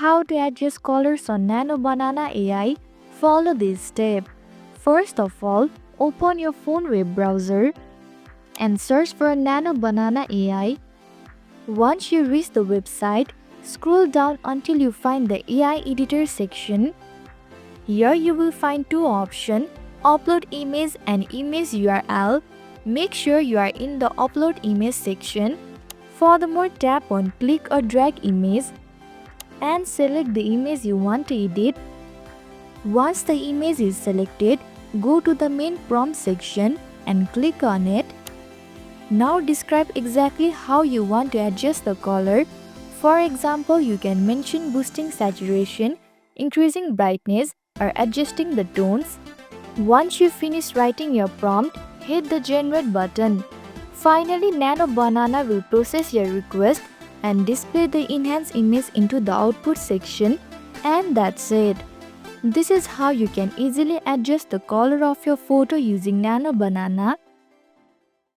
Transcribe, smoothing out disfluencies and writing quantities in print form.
how to adjust colors on NanoBanana AI, follow this step. First of all, open your phone web browser and search for NanoBanana AI. Once you reach the website, scroll down until you find the AI editor section. Here you will find two options, upload image and image URL. Make sure you are in the upload image section. Furthermore, tap on click or drag image and select the image you want to edit. Once the image is selected, go to the main prompt section and click on it. Now describe exactly how you want to adjust the color. For example, you can mention boosting saturation, increasing brightness, or adjusting the tones. Once you finish writing your prompt, hit the generate button. Finally, NanoBanana will process your request and display the enhanced image into the output section, and that's it. This is how you can easily adjust the color of your photo using NanoBanana.